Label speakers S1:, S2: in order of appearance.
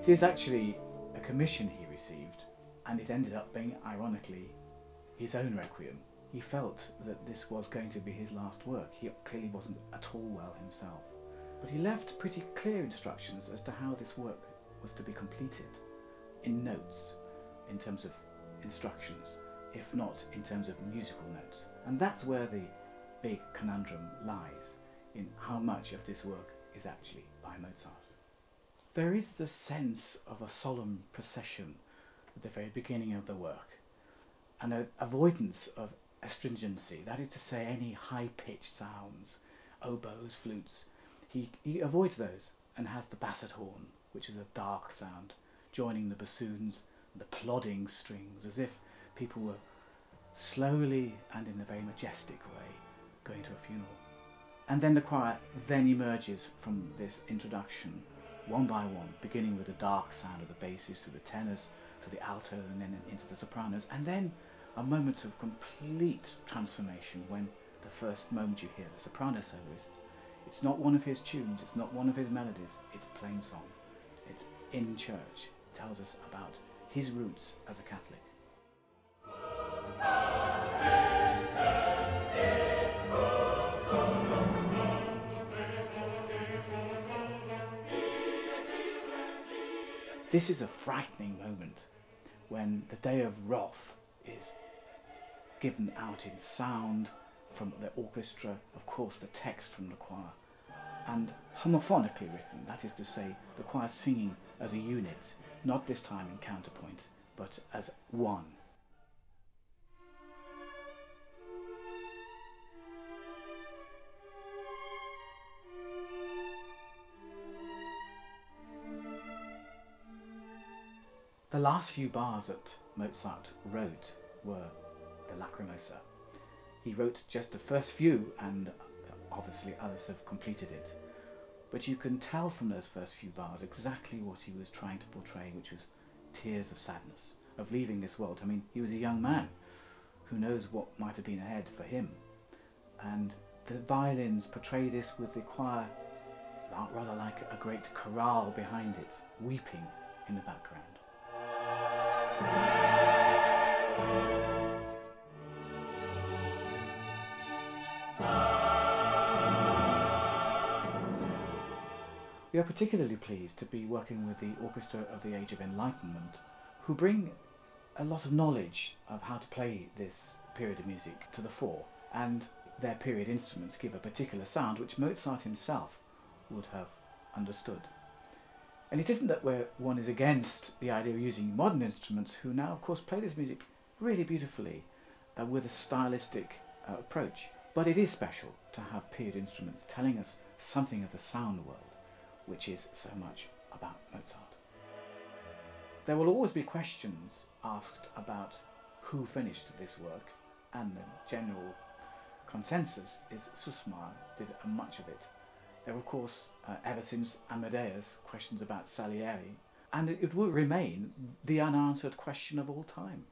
S1: It is actually a commission he received, and it ended up being, ironically, his own Requiem. He felt that this was going to be his last work. He clearly wasn't at all well himself. But he left pretty clear instructions as to how this work was to be completed, in notes, in terms of instructions, if not in terms of musical notes. And that's where the big conundrum lies, in how much of this work is actually by Mozart. There is the sense of a solemn procession at the very beginning of the work, and an avoidance of astringency, that is to say any high-pitched sounds, oboes, flutes. He avoids those and has the basset horn, which is a dark sound, joining the bassoons and the plodding strings, as if people were slowly and in a very majestic way going to a funeral. And then the choir then emerges from this introduction, one by one, beginning with the dark sound of the basses to the tenors, to the altos, and then into the sopranos, and then a moment of complete transformation when the first moment you hear the soprano soloist. It's not one of his tunes, it's not one of his melodies, it's plain song. It's in church. It tells us about his roots as a Catholic. This is a frightening moment when the day of wrath is given out in sound from the orchestra, of course the text from the choir, and homophonically written, that is to say, the choir singing as a unit, not this time in counterpoint, but as one. The last few bars that Mozart wrote were the Lacrimosa. He wrote just the first few, and obviously others have completed it. But you can tell from those first few bars exactly what he was trying to portray, which was tears of sadness, of leaving this world. I mean, he was a young man. Who knows what might have been ahead for him? And the violins portray this with the choir rather like a great chorale behind it, weeping in the background. We are particularly pleased to be working with the Orchestra of the Age of Enlightenment, who bring a lot of knowledge of how to play this period of music to the fore, and their period instruments give a particular sound which Mozart himself would have understood. And it isn't that one is against the idea of using modern instruments, who now of course play this music really beautifully with a stylistic approach, but it is special to have period instruments telling us something of the sound world, which is so much about Mozart. There will always be questions asked about who finished this work, and the general consensus is Susma did much of it. There were, of course, ever since Amadeus, questions about Salieri, and it will remain the unanswered question of all time.